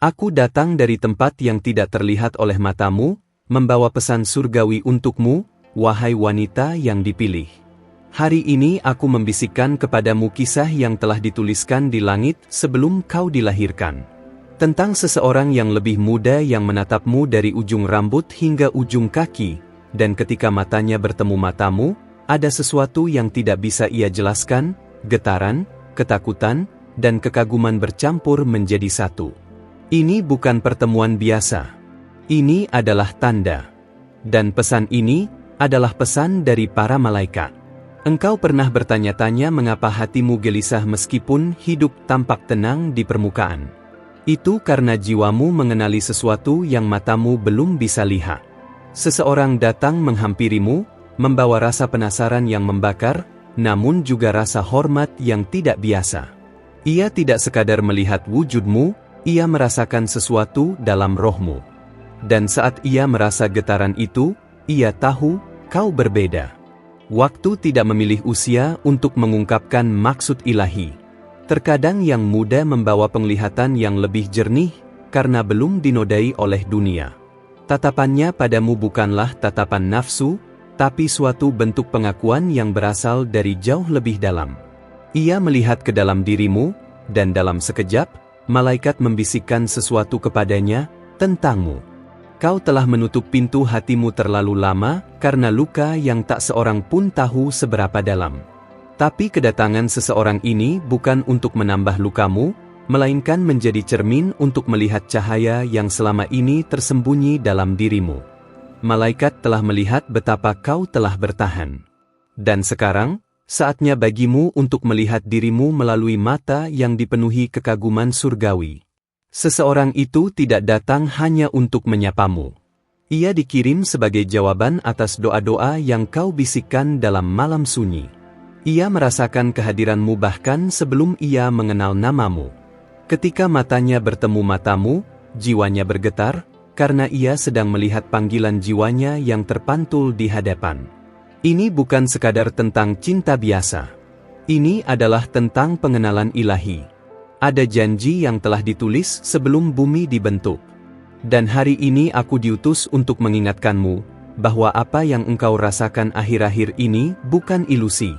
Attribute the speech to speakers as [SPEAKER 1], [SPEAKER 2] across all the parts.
[SPEAKER 1] Aku datang dari tempat yang tidak terlihat oleh matamu, membawa pesan surgawi untukmu, wahai wanita yang dipilih. Hari ini aku membisikkan kepadamu kisah yang telah dituliskan di langit sebelum kau dilahirkan. Tentang seseorang yang lebih muda yang menatapmu dari ujung rambut hingga ujung kaki, dan ketika matanya bertemu matamu, ada sesuatu yang tidak bisa ia jelaskan, getaran, ketakutan, dan kekaguman bercampur menjadi satu. Ini bukan pertemuan biasa. Ini adalah tanda. Dan pesan ini adalah pesan dari para malaikat. Engkau pernah bertanya-tanya mengapa hatimu gelisah meskipun hidup tampak tenang di permukaan. Itu karena jiwamu mengenali sesuatu yang matamu belum bisa lihat. Seseorang datang menghampirimu, membawa rasa penasaran yang membakar, namun juga rasa hormat yang tidak biasa. Ia tidak sekadar melihat wujudmu, ia merasakan sesuatu dalam rohmu. Dan saat ia merasa getaran itu, ia tahu kau berbeda. Waktu tidak memilih usia untuk mengungkapkan maksud ilahi. Terkadang yang muda membawa penglihatan yang lebih jernih, karena belum dinodai oleh dunia. Tatapannya padamu bukanlah tatapan nafsu, tapi suatu bentuk pengakuan yang berasal dari jauh lebih dalam. Ia melihat ke dalam dirimu, dan dalam sekejap, malaikat membisikkan sesuatu kepadanya, tentangmu. Kau telah menutup pintu hatimu terlalu lama, karena luka yang tak seorang pun tahu seberapa dalam. Tapi kedatangan seseorang ini bukan untuk menambah lukamu, melainkan menjadi cermin untuk melihat cahaya yang selama ini tersembunyi dalam dirimu. Malaikat telah melihat betapa kau telah bertahan. Dan sekarang, saatnya bagimu untuk melihat dirimu melalui mata yang dipenuhi kekaguman surgawi. Seseorang itu tidak datang hanya untuk menyapamu. Ia dikirim sebagai jawaban atas doa-doa yang kau bisikkan dalam malam sunyi. Ia merasakan kehadiranmu bahkan sebelum ia mengenal namamu. Ketika matanya bertemu matamu, jiwanya bergetar, karena ia sedang melihat panggilan jiwanya yang terpantul di hadapan. Ini bukan sekadar tentang cinta biasa. Ini adalah tentang pengenalan ilahi. Ada janji yang telah ditulis sebelum bumi dibentuk. Dan hari ini aku diutus untuk mengingatkanmu, bahwa apa yang engkau rasakan akhir-akhir ini bukan ilusi.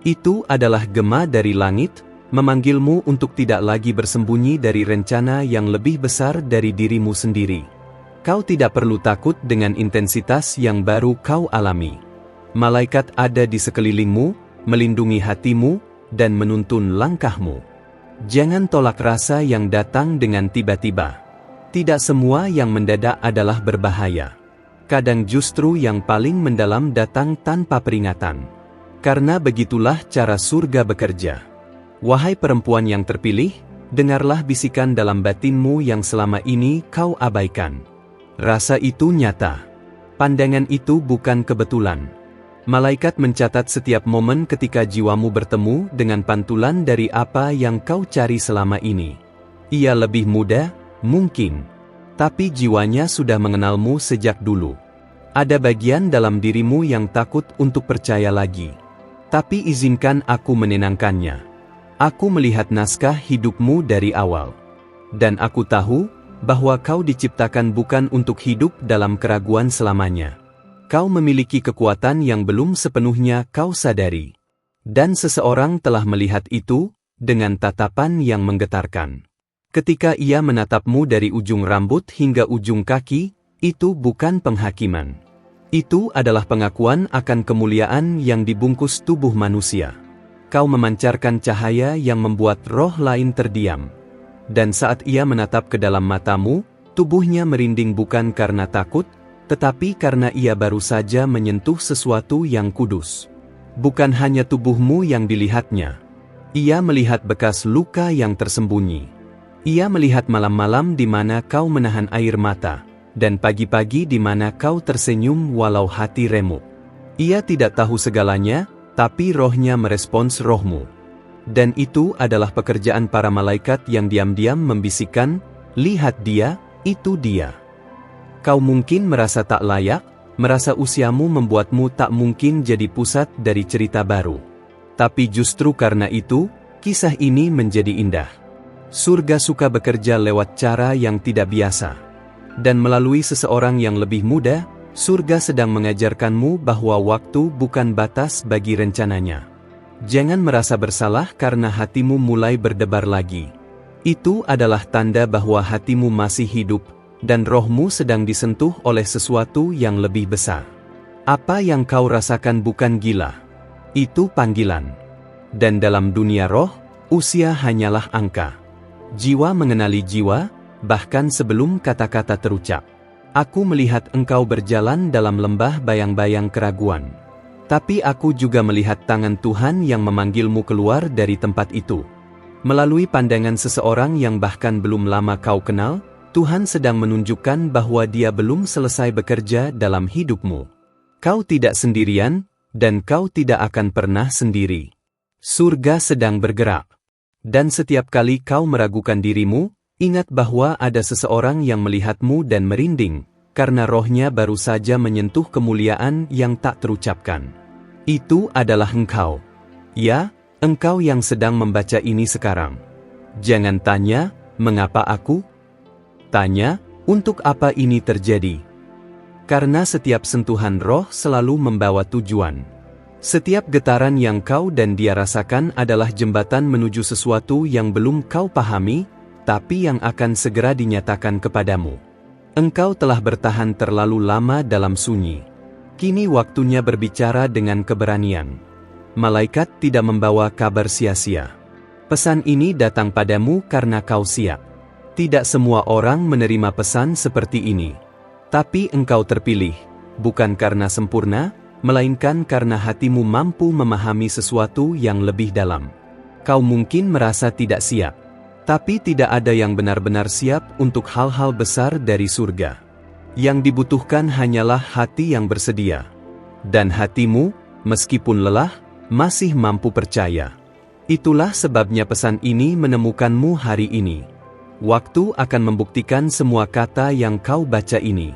[SPEAKER 1] Itu adalah gema dari langit, memanggilmu untuk tidak lagi bersembunyi dari rencana yang lebih besar dari dirimu sendiri. Kau tidak perlu takut dengan intensitas yang baru kau alami. Malaikat ada di sekelilingmu, melindungi hatimu, dan menuntun langkahmu. Jangan tolak rasa yang datang dengan tiba-tiba. Tidak semua yang mendadak adalah berbahaya. Kadang justru yang paling mendalam datang tanpa peringatan. Karena begitulah cara surga bekerja. Wahai perempuan yang terpilih, dengarlah bisikan dalam batinmu yang selama ini kau abaikan. Rasa itu nyata. Pandangan itu bukan kebetulan. Malaikat mencatat setiap momen ketika jiwamu bertemu dengan pantulan dari apa yang kau cari selama ini. Ia lebih muda, mungkin. Tapi jiwanya sudah mengenalmu sejak dulu. Ada bagian dalam dirimu yang takut untuk percaya lagi. Tapi izinkan aku menenangkannya. Aku melihat naskah hidupmu dari awal. Dan aku tahu bahwa kau diciptakan bukan untuk hidup dalam keraguan selamanya. Kau memiliki kekuatan yang belum sepenuhnya kau sadari. Dan seseorang telah melihat itu, dengan tatapan yang menggetarkan. Ketika ia menatapmu dari ujung rambut hingga ujung kaki, itu bukan penghakiman. Itu adalah pengakuan akan kemuliaan yang dibungkus tubuh manusia. Kau memancarkan cahaya yang membuat roh lain terdiam. Dan saat ia menatap ke dalam matamu, tubuhnya merinding bukan karena takut, tetapi karena ia baru saja menyentuh sesuatu yang kudus. Bukan hanya tubuhmu yang dilihatnya. Ia melihat bekas luka yang tersembunyi. Ia melihat malam-malam di mana kau menahan air mata, dan pagi-pagi di mana kau tersenyum walau hati remuk. Ia tidak tahu segalanya, tapi rohnya merespons rohmu. Dan itu adalah pekerjaan para malaikat yang diam-diam membisikkan, lihat dia, itu dia. Kau mungkin merasa tak layak, merasa usiamu membuatmu tak mungkin jadi pusat dari cerita baru. Tapi justru karena itu, kisah ini menjadi indah. Surga suka bekerja lewat cara yang tidak biasa. Dan melalui seseorang yang lebih muda, surga sedang mengajarkanmu bahwa waktu bukan batas bagi rencananya. Jangan merasa bersalah karena hatimu mulai berdebar lagi. Itu adalah tanda bahwa hatimu masih hidup, dan rohmu sedang disentuh oleh sesuatu yang lebih besar. Apa yang kau rasakan bukan gila. Itu panggilan. Dan dalam dunia roh, usia hanyalah angka. Jiwa mengenali jiwa, bahkan sebelum kata-kata terucap. Aku melihat engkau berjalan dalam lembah bayang-bayang keraguan. Tapi aku juga melihat tangan Tuhan yang memanggilmu keluar dari tempat itu. Melalui pandangan seseorang yang bahkan belum lama kau kenal, Tuhan sedang menunjukkan bahwa Dia belum selesai bekerja dalam hidupmu. Kau tidak sendirian, dan kau tidak akan pernah sendiri. Surga sedang bergerak. Dan setiap kali kau meragukan dirimu, ingat bahwa ada seseorang yang melihatmu dan merinding, karena rohnya baru saja menyentuh kemuliaan yang tak terucapkan. Itu adalah engkau. Ya, engkau yang sedang membaca ini sekarang. Jangan tanya, mengapa aku? Tanya, untuk apa ini terjadi? Karena setiap sentuhan roh selalu membawa tujuan. Setiap getaran yang kau dan dia rasakan adalah jembatan menuju sesuatu yang belum kau pahami, tapi yang akan segera dinyatakan kepadamu. Engkau telah bertahan terlalu lama dalam sunyi. Kini waktunya berbicara dengan keberanian. Malaikat tidak membawa kabar sia-sia. Pesan ini datang padamu karena kau siap. Tidak semua orang menerima pesan seperti ini. Tapi engkau terpilih, bukan karena sempurna, melainkan karena hatimu mampu memahami sesuatu yang lebih dalam. Kau mungkin merasa tidak siap. Tapi tidak ada yang benar-benar siap untuk hal-hal besar dari surga. Yang dibutuhkan hanyalah hati yang bersedia. Dan hatimu, meskipun lelah, masih mampu percaya. Itulah sebabnya pesan ini menemukanmu hari ini. Waktu akan membuktikan semua kata yang kau baca ini.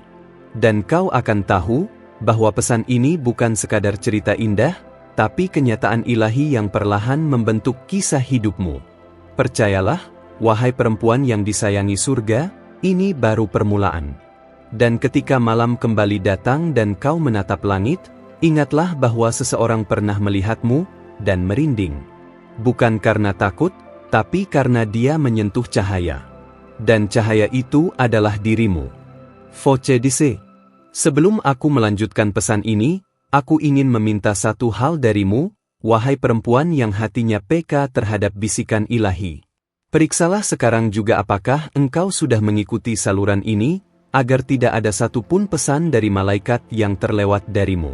[SPEAKER 1] Dan kau akan tahu bahwa pesan ini bukan sekadar cerita indah, tapi kenyataan ilahi yang perlahan membentuk kisah hidupmu. Percayalah, wahai perempuan yang disayangi surga, ini baru permulaan. Dan ketika malam kembali datang dan kau menatap langit, ingatlah bahwa seseorang pernah melihatmu dan merinding. Bukan karena takut, tapi karena dia menyentuh cahaya. Dan cahaya itu adalah dirimu. Voce dice. Sebelum aku melanjutkan pesan ini, aku ingin meminta satu hal darimu, wahai perempuan yang hatinya peka terhadap bisikan ilahi. Periksalah sekarang juga apakah engkau sudah mengikuti saluran ini, agar tidak ada satupun pesan dari malaikat yang terlewat darimu.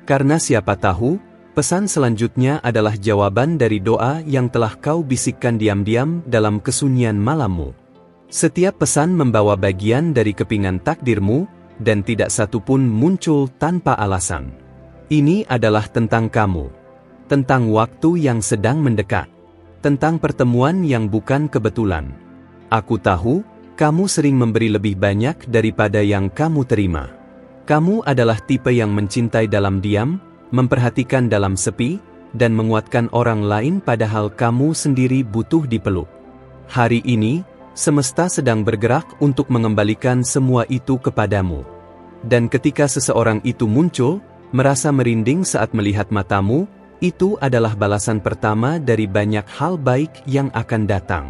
[SPEAKER 1] Karena siapa tahu, pesan selanjutnya adalah jawaban dari doa yang telah kau bisikkan diam-diam dalam kesunyian malammu. Setiap pesan membawa bagian dari kepingan takdirmu, dan tidak satupun muncul tanpa alasan. Ini adalah tentang kamu. Tentang waktu yang sedang mendekat. Tentang pertemuan yang bukan kebetulan. Aku tahu, kamu sering memberi lebih banyak daripada yang kamu terima. Kamu adalah tipe yang mencintai dalam diam, memperhatikan dalam sepi, dan menguatkan orang lain padahal kamu sendiri butuh dipeluk. Hari ini, semesta sedang bergerak untuk mengembalikan semua itu kepadamu. Dan ketika seseorang itu muncul, merasa merinding saat melihat matamu, itu adalah balasan pertama dari banyak hal baik yang akan datang.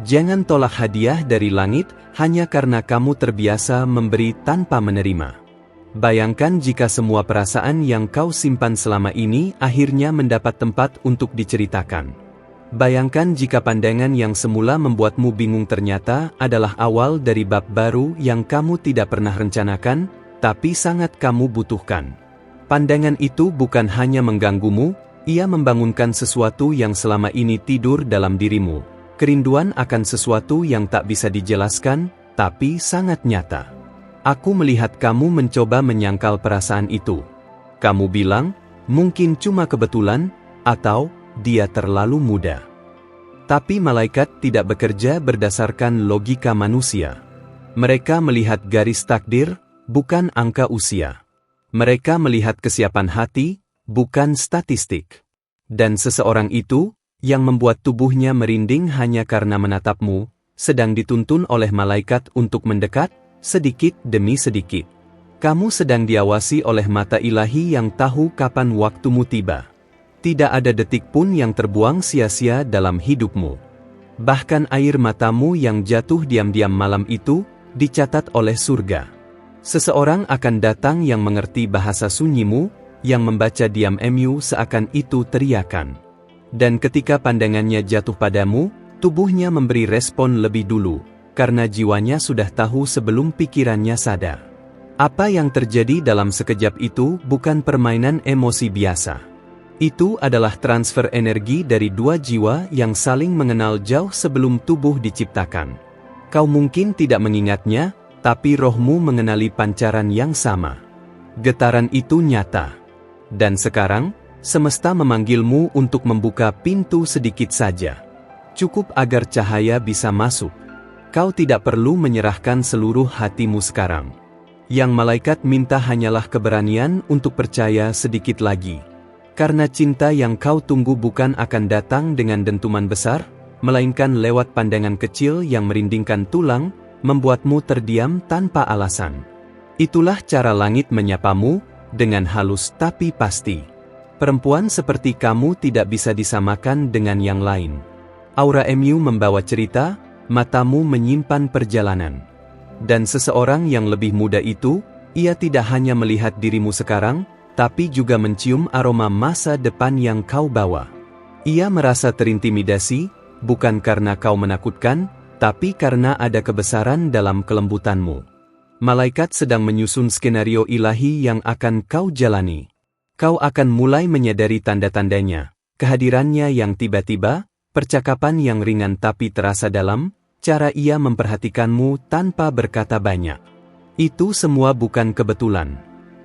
[SPEAKER 1] Jangan tolak hadiah dari langit hanya karena kamu terbiasa memberi tanpa menerima. Bayangkan jika semua perasaan yang kau simpan selama ini akhirnya mendapat tempat untuk diceritakan. Bayangkan jika pandangan yang semula membuatmu bingung ternyata adalah awal dari bab baru yang kamu tidak pernah rencanakan, tapi sangat kamu butuhkan. Pandangan itu bukan hanya mengganggumu, ia membangunkan sesuatu yang selama ini tidur dalam dirimu. Kerinduan akan sesuatu yang tak bisa dijelaskan, tapi sangat nyata. Aku melihat kamu mencoba menyangkal perasaan itu. Kamu bilang, mungkin cuma kebetulan, atau dia terlalu muda. Tapi malaikat tidak bekerja berdasarkan logika manusia. Mereka melihat garis takdir, bukan angka usia. Mereka melihat kesiapan hati, bukan statistik. Dan seseorang itu, yang membuat tubuhnya merinding hanya karena menatapmu, sedang dituntun oleh malaikat untuk mendekat, sedikit demi sedikit. Kamu sedang diawasi oleh mata ilahi yang tahu kapan waktumu tiba. Tidak ada detik pun yang terbuang sia-sia dalam hidupmu. Bahkan air matamu yang jatuh diam-diam malam itu, dicatat oleh surga. Seseorang akan datang yang mengerti bahasa sunyimu, yang membaca diam-mu seakan itu teriakan. Dan ketika pandangannya jatuh padamu, tubuhnya memberi respon lebih dulu, karena jiwanya sudah tahu sebelum pikirannya sadar. Apa yang terjadi dalam sekejap itu bukan permainan emosi biasa. Itu adalah transfer energi dari dua jiwa yang saling mengenal jauh sebelum tubuh diciptakan. Kau mungkin tidak mengingatnya, tapi rohmu mengenali pancaran yang sama. Getaran itu nyata. Dan sekarang, semesta memanggilmu untuk membuka pintu sedikit saja. Cukup agar cahaya bisa masuk. Kau tidak perlu menyerahkan seluruh hatimu sekarang. Yang malaikat minta hanyalah keberanian untuk percaya sedikit lagi. Karena cinta yang kau tunggu bukan akan datang dengan dentuman besar, melainkan lewat pandangan kecil yang merindingkan tulang, membuatmu terdiam tanpa alasan. Itulah cara langit menyapamu, dengan halus tapi pasti. Perempuan seperti kamu tidak bisa disamakan dengan yang lain. Auramu membawa cerita, matamu menyimpan perjalanan. Dan seseorang yang lebih muda itu, ia tidak hanya melihat dirimu sekarang, tapi juga mencium aroma masa depan yang kau bawa. Ia merasa terintimidasi, bukan karena kau menakutkan, tapi karena ada kebesaran dalam kelembutanmu. Malaikat sedang menyusun skenario ilahi yang akan kau jalani. Kau akan mulai menyadari tanda-tandanya, kehadirannya yang tiba-tiba, percakapan yang ringan tapi terasa dalam, cara ia memperhatikanmu tanpa berkata banyak. Itu semua bukan kebetulan.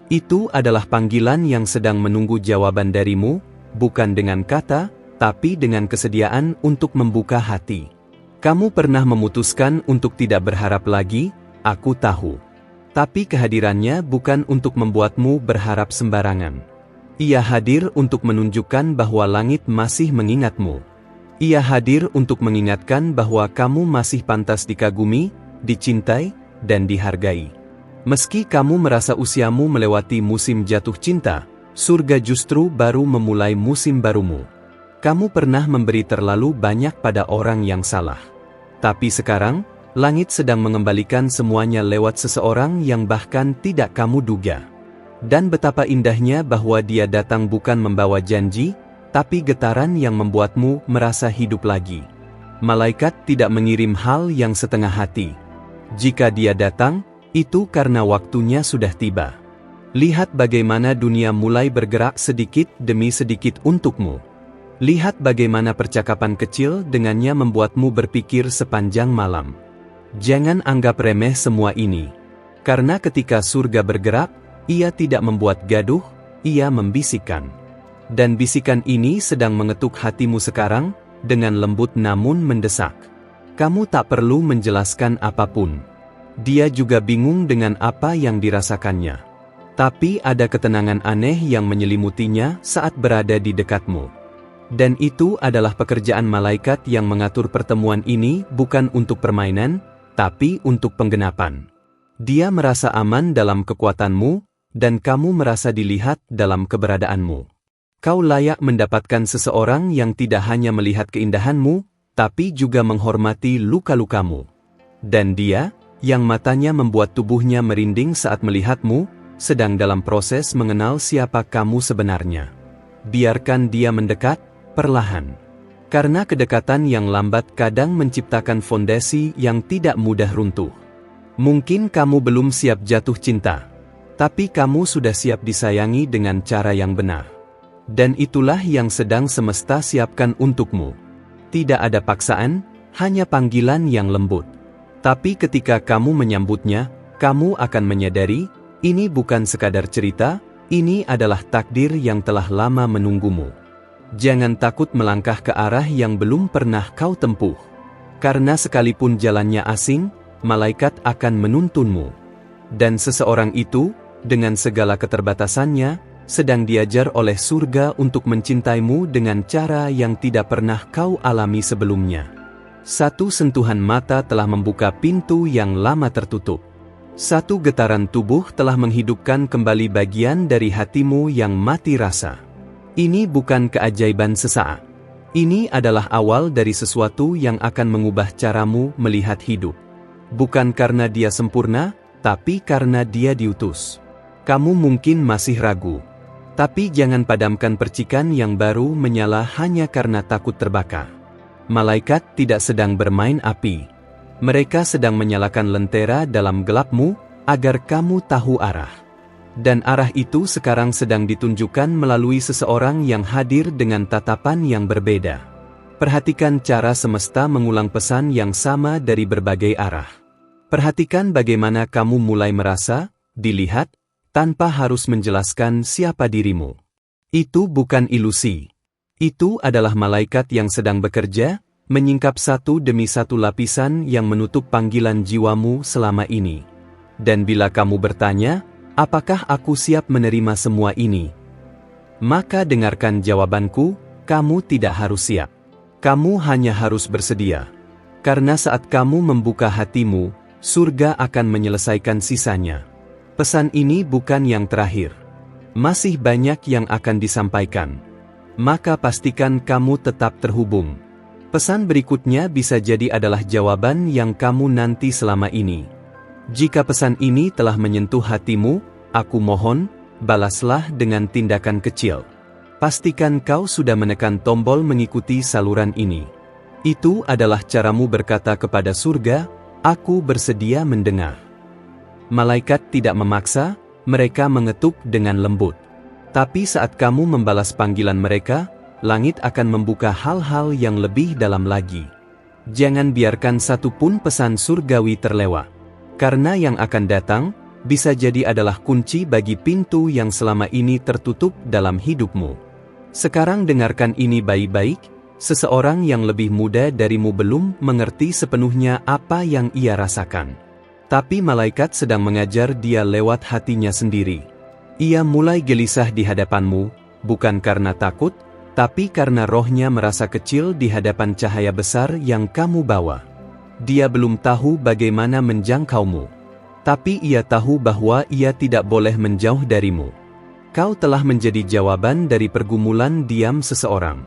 [SPEAKER 1] Itu adalah panggilan yang sedang menunggu jawaban darimu, bukan dengan kata, tapi dengan kesediaan untuk membuka hati. Kamu pernah memutuskan untuk tidak berharap lagi, aku tahu. Tapi kehadirannya bukan untuk membuatmu berharap sembarangan. Ia hadir untuk menunjukkan bahwa langit masih mengingatmu. Ia hadir untuk mengingatkan bahwa kamu masih pantas dikagumi, dicintai, dan dihargai. Meski kamu merasa usiamu melewati musim jatuh cinta, surga justru baru memulai musim barumu. Kamu pernah memberi terlalu banyak pada orang yang salah. Tapi sekarang, langit sedang mengembalikan semuanya lewat seseorang yang bahkan tidak kamu duga. Dan betapa indahnya bahwa dia datang bukan membawa janji, tapi getaran yang membuatmu merasa hidup lagi. Malaikat tidak mengirim hal yang setengah hati. Jika dia datang, itu karena waktunya sudah tiba. Lihat bagaimana dunia mulai bergerak sedikit demi sedikit untukmu. Lihat bagaimana percakapan kecil dengannya membuatmu berpikir sepanjang malam. Jangan anggap remeh semua ini. Karena ketika surga bergerak, ia tidak membuat gaduh, ia membisikkan. Dan bisikan ini sedang mengetuk hatimu sekarang, dengan lembut namun mendesak. Kamu tak perlu menjelaskan apapun. Dia juga bingung dengan apa yang dirasakannya. Tapi ada ketenangan aneh yang menyelimutinya saat berada di dekatmu. Dan itu adalah pekerjaan malaikat yang mengatur pertemuan ini bukan untuk permainan, tapi untuk penggenapan. Dia merasa aman dalam kekuatanmu, dan kamu merasa dilihat dalam keberadaanmu. Kau layak mendapatkan seseorang yang tidak hanya melihat keindahanmu, tapi juga menghormati luka-lukamu. Dan dia, yang matanya membuat tubuhnya merinding saat melihatmu, sedang dalam proses mengenal siapa kamu sebenarnya. Biarkan dia mendekat, perlahan. Karena kedekatan yang lambat kadang menciptakan fondasi yang tidak mudah runtuh. Mungkin kamu belum siap jatuh cinta, tapi kamu sudah siap disayangi dengan cara yang benar. Dan itulah yang sedang semesta siapkan untukmu. Tidak ada paksaan, hanya panggilan yang lembut. Tapi ketika kamu menyambutnya, kamu akan menyadari, ini bukan sekadar cerita, ini adalah takdir yang telah lama menunggumu. Jangan takut melangkah ke arah yang belum pernah kau tempuh. Karena sekalipun jalannya asing, malaikat akan menuntunmu. Dan seseorang itu, dengan segala keterbatasannya, sedang diajar oleh surga untuk mencintaimu dengan cara yang tidak pernah kau alami sebelumnya. Satu sentuhan mata telah membuka pintu yang lama tertutup. Satu getaran tubuh telah menghidupkan kembali bagian dari hatimu yang mati rasa. Ini bukan keajaiban sesaat. Ini adalah awal dari sesuatu yang akan mengubah caramu melihat hidup. Bukan karena dia sempurna, tapi karena dia diutus. Kamu mungkin masih ragu. Tapi jangan padamkan percikan yang baru menyala hanya karena takut terbakar. Malaikat tidak sedang bermain api. Mereka sedang menyalakan lentera dalam gelapmu, agar kamu tahu arah. Dan arah itu sekarang sedang ditunjukkan melalui seseorang yang hadir dengan tatapan yang berbeda. Perhatikan cara semesta mengulang pesan yang sama dari berbagai arah. Perhatikan bagaimana kamu mulai merasa, dilihat, tanpa harus menjelaskan siapa dirimu. Itu bukan ilusi. Itu adalah malaikat yang sedang bekerja, menyingkap satu demi satu lapisan yang menutup panggilan jiwamu selama ini. Dan bila kamu bertanya, apakah aku siap menerima semua ini? Maka dengarkan jawabanku, kamu tidak harus siap. Kamu hanya harus bersedia. Karena saat kamu membuka hatimu, surga akan menyelesaikan sisanya. Pesan ini bukan yang terakhir. Masih banyak yang akan disampaikan. Maka pastikan kamu tetap terhubung. Pesan berikutnya bisa jadi adalah jawaban yang kamu nanti selama ini. Jika pesan ini telah menyentuh hatimu, aku mohon, balaslah dengan tindakan kecil. Pastikan kau sudah menekan tombol mengikuti saluran ini. Itu adalah caramu berkata kepada surga, aku bersedia mendengar. Malaikat tidak memaksa, mereka mengetuk dengan lembut. Tapi saat kamu membalas panggilan mereka, langit akan membuka hal-hal yang lebih dalam lagi. Jangan biarkan satu pun pesan surgawi terlewat. Karena yang akan datang, bisa jadi adalah kunci bagi pintu yang selama ini tertutup dalam hidupmu. Sekarang dengarkan ini baik-baik, seseorang yang lebih muda darimu belum mengerti sepenuhnya apa yang ia rasakan. Tapi malaikat sedang mengajar dia lewat hatinya sendiri. Ia mulai gelisah di hadapanmu, bukan karena takut, tapi karena rohnya merasa kecil di hadapan cahaya besar yang kamu bawa. Dia belum tahu bagaimana menjangkaumu. Tapi ia tahu bahwa ia tidak boleh menjauh darimu. Kau telah menjadi jawaban dari pergumulan diam seseorang.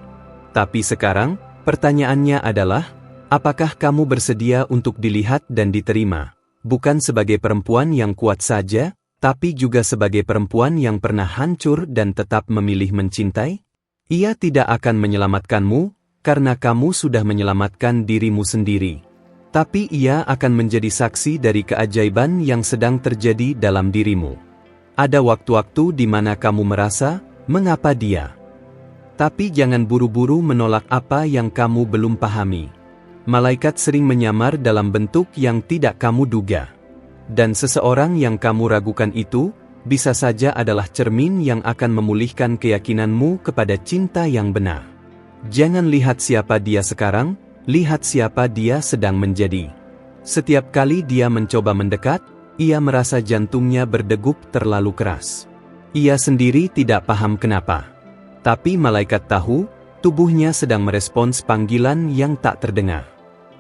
[SPEAKER 1] Tapi sekarang, pertanyaannya adalah, apakah kamu bersedia untuk dilihat dan diterima? Bukan sebagai perempuan yang kuat saja, tapi juga sebagai perempuan yang pernah hancur dan tetap memilih mencintai? Ia tidak akan menyelamatkanmu, karena kamu sudah menyelamatkan dirimu sendiri. Tapi ia akan menjadi saksi dari keajaiban yang sedang terjadi dalam dirimu. Ada waktu-waktu di mana kamu merasa, mengapa dia? Tapi jangan buru-buru menolak apa yang kamu belum pahami. Malaikat sering menyamar dalam bentuk yang tidak kamu duga. Dan seseorang yang kamu ragukan itu, bisa saja adalah cermin yang akan memulihkan keyakinanmu kepada cinta yang benar. Jangan lihat siapa dia sekarang, lihat siapa dia sedang menjadi. Setiap kali dia mencoba mendekat, ia merasa jantungnya berdegup terlalu keras. Ia sendiri tidak paham kenapa. Tapi malaikat tahu, tubuhnya sedang merespons panggilan yang tak terdengar.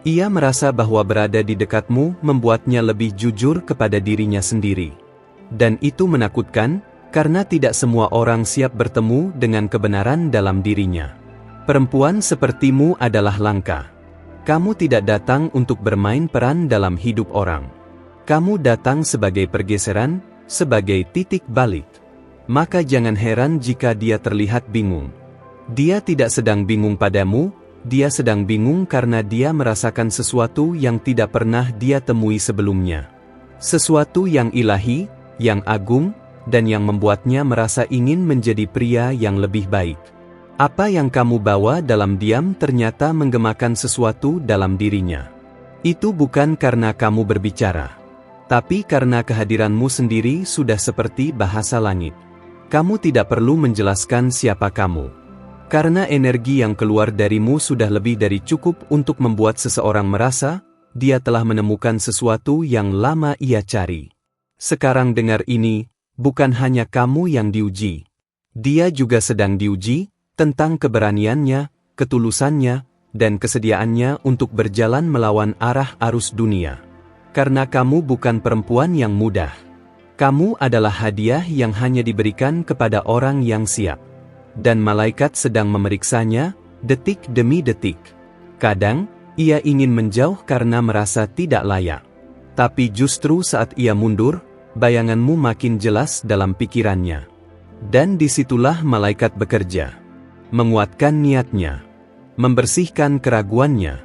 [SPEAKER 1] Ia merasa bahwa berada di dekatmu membuatnya lebih jujur kepada dirinya sendiri. Dan itu menakutkan, karena tidak semua orang siap bertemu dengan kebenaran dalam dirinya. Perempuan sepertimu adalah langka. Kamu tidak datang untuk bermain peran dalam hidup orang. Kamu datang sebagai pergeseran, sebagai titik balik. Maka jangan heran jika dia terlihat bingung. Dia tidak sedang bingung padamu, dia sedang bingung karena dia merasakan sesuatu yang tidak pernah dia temui sebelumnya. Sesuatu yang ilahi, yang agung, dan yang membuatnya merasa ingin menjadi pria yang lebih baik. Apa yang kamu bawa dalam diam ternyata menggemakan sesuatu dalam dirinya. Itu bukan karena kamu berbicara, tapi karena kehadiranmu sendiri sudah seperti bahasa langit. Kamu tidak perlu menjelaskan siapa kamu. Karena energi yang keluar darimu sudah lebih dari cukup untuk membuat seseorang merasa, dia telah menemukan sesuatu yang lama ia cari. Sekarang dengar ini, bukan hanya kamu yang diuji. Dia juga sedang diuji tentang keberaniannya, ketulusannya, dan kesediaannya untuk berjalan melawan arah arus dunia. Karena kamu bukan perempuan yang mudah. Kamu adalah hadiah yang hanya diberikan kepada orang yang siap. Dan malaikat sedang memeriksanya, detik demi detik. Kadang, ia ingin menjauh karena merasa tidak layak. Tapi justru saat ia mundur, bayanganmu makin jelas dalam pikirannya. Dan disitulah malaikat bekerja. Menguatkan niatnya. Membersihkan keraguannya.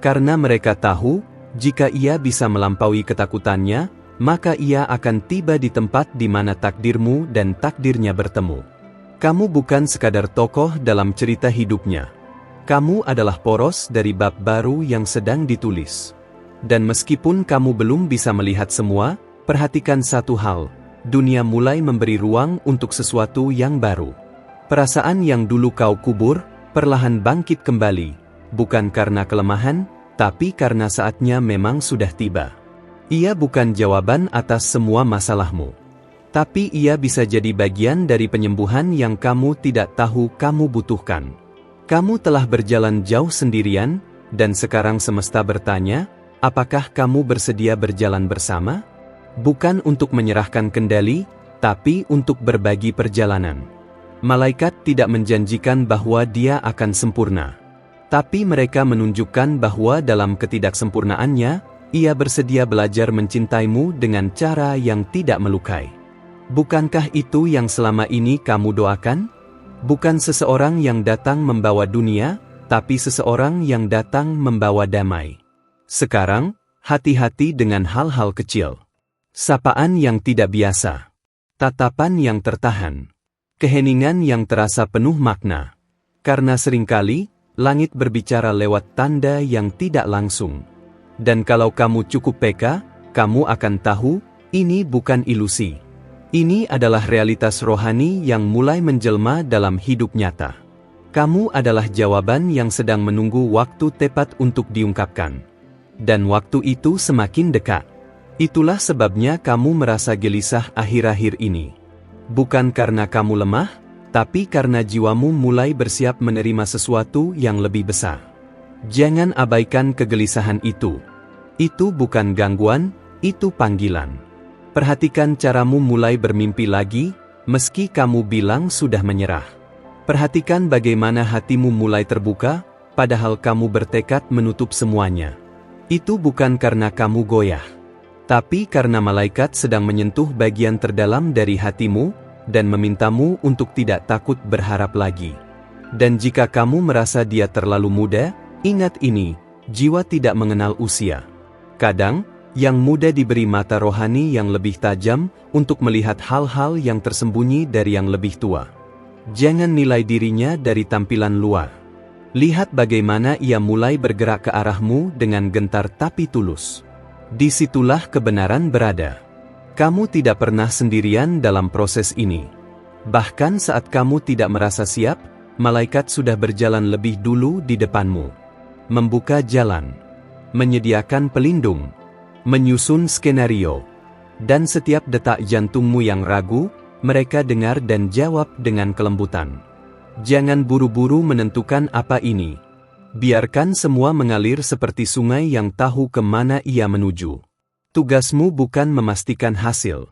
[SPEAKER 1] Karena mereka tahu, jika ia bisa melampaui ketakutannya, maka ia akan tiba di tempat di mana takdirmu dan takdirnya bertemu. Kamu bukan sekadar tokoh dalam cerita hidupnya. Kamu adalah poros dari bab baru yang sedang ditulis. Dan meskipun kamu belum bisa melihat semua, perhatikan satu hal, dunia mulai memberi ruang untuk sesuatu yang baru. Perasaan yang dulu kau kubur, perlahan bangkit kembali, bukan karena kelemahan, tapi karena saatnya memang sudah tiba. Ia bukan jawaban atas semua masalahmu. Tapi ia bisa jadi bagian dari penyembuhan yang kamu tidak tahu kamu butuhkan. Kamu telah berjalan jauh sendirian, dan sekarang semesta bertanya, apakah kamu bersedia berjalan bersama? Bukan untuk menyerahkan kendali, tapi untuk berbagi perjalanan. Malaikat tidak menjanjikan bahwa dia akan sempurna. Tapi mereka menunjukkan bahwa dalam ketidaksempurnaannya, ia bersedia belajar mencintaimu dengan cara yang tidak melukai. Bukankah itu yang selama ini kamu doakan? Bukan seseorang yang datang membawa dunia, tapi seseorang yang datang membawa damai. Sekarang, hati-hati dengan hal-hal kecil. Sapaan yang tidak biasa. Tatapan yang tertahan. Keheningan yang terasa penuh makna. Karena seringkali, langit berbicara lewat tanda yang tidak langsung. Dan kalau kamu cukup peka, kamu akan tahu, ini bukan ilusi. Ini adalah realitas rohani yang mulai menjelma dalam hidup nyata. Kamu adalah jawaban yang sedang menunggu waktu tepat untuk diungkapkan. Dan waktu itu semakin dekat. Itulah sebabnya kamu merasa gelisah akhir-akhir ini. Bukan karena kamu lemah, tapi karena jiwamu mulai bersiap menerima sesuatu yang lebih besar. Jangan abaikan kegelisahan itu. Itu bukan gangguan, itu panggilan. Perhatikan caramu mulai bermimpi lagi, meski kamu bilang sudah menyerah. Perhatikan bagaimana hatimu mulai terbuka, padahal kamu bertekad menutup semuanya. Itu bukan karena kamu goyah. Tapi karena malaikat sedang menyentuh bagian terdalam dari hatimu, dan memintamu untuk tidak takut berharap lagi. Dan jika kamu merasa dia terlalu muda, ingat ini, jiwa tidak mengenal usia. Kadang, yang muda diberi mata rohani yang lebih tajam, untuk melihat hal-hal yang tersembunyi dari yang lebih tua. Jangan nilai dirinya dari tampilan luar. Lihat bagaimana ia mulai bergerak ke arahmu dengan gentar tapi tulus. Disitulah kebenaran berada. Kamu tidak pernah sendirian dalam proses ini. Bahkan saat kamu tidak merasa siap, malaikat sudah berjalan lebih dulu di depanmu. Membuka jalan. Menyediakan pelindung. Menyusun skenario. Dan setiap detak jantungmu yang ragu, mereka dengar dan jawab dengan kelembutan. Jangan buru-buru menentukan apa ini. Biarkan semua mengalir seperti sungai yang tahu kemana ia menuju. Tugasmu bukan memastikan hasil.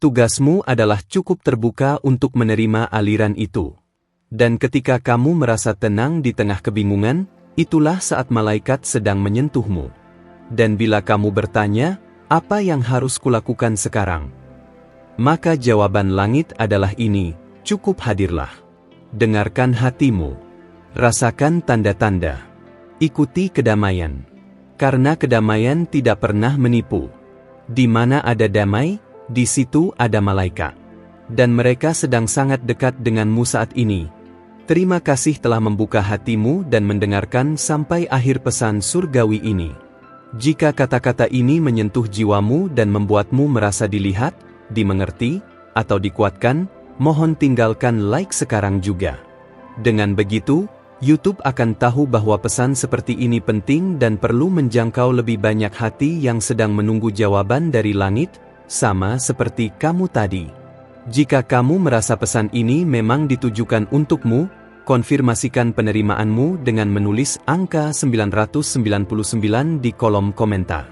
[SPEAKER 1] Tugasmu adalah cukup terbuka untuk menerima aliran itu. Dan ketika kamu merasa tenang di tengah kebingungan, itulah saat malaikat sedang menyentuhmu. Dan bila kamu bertanya, apa yang harus kulakukan sekarang? Maka jawaban langit adalah ini, cukup hadirlah. Dengarkan hatimu. Rasakan tanda-tanda. Ikuti kedamaian. Karena kedamaian tidak pernah menipu. Di mana ada damai, di situ ada malaikat. Dan mereka sedang sangat dekat denganmu saat ini. Terima kasih telah membuka hatimu dan mendengarkan sampai akhir pesan surgawi ini. Jika kata-kata ini menyentuh jiwamu dan membuatmu merasa dilihat, dimengerti, atau dikuatkan, mohon tinggalkan like sekarang juga. Dengan begitu, YouTube akan tahu bahwa pesan seperti ini penting dan perlu menjangkau lebih banyak hati yang sedang menunggu jawaban dari langit, sama seperti kamu tadi. Jika kamu merasa pesan ini memang ditujukan untukmu, konfirmasikan penerimaanmu dengan menulis angka 999 di kolom komentar.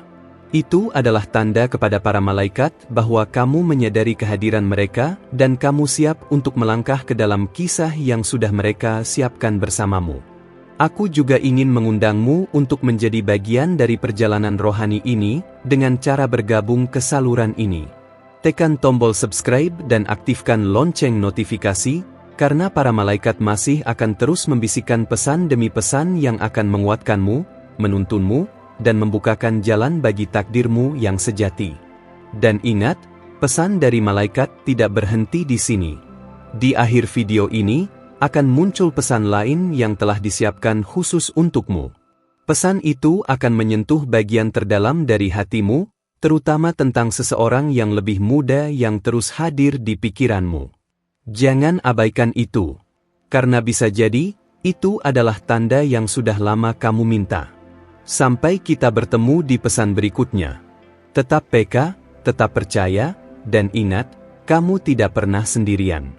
[SPEAKER 1] Itu adalah tanda kepada para malaikat bahwa kamu menyadari kehadiran mereka dan kamu siap untuk melangkah ke dalam kisah yang sudah mereka siapkan bersamamu. Aku juga ingin mengundangmu untuk menjadi bagian dari perjalanan rohani ini dengan cara bergabung ke saluran ini. Tekan tombol subscribe dan aktifkan lonceng notifikasi, karena para malaikat masih akan terus membisikkan pesan demi pesan yang akan menguatkanmu, menuntunmu, dan membukakan jalan bagi takdirmu yang sejati. Dan ingat, pesan dari malaikat tidak berhenti di sini. Di akhir video ini, akan muncul pesan lain yang telah disiapkan khusus untukmu. Pesan itu akan menyentuh bagian terdalam dari hatimu, terutama tentang seseorang yang lebih muda yang terus hadir di pikiranmu. Jangan abaikan itu, karena bisa jadi, itu adalah tanda yang sudah lama kamu minta. Sampai kita bertemu di pesan berikutnya. Tetap peka, tetap percaya, dan ingat, kamu tidak pernah sendirian.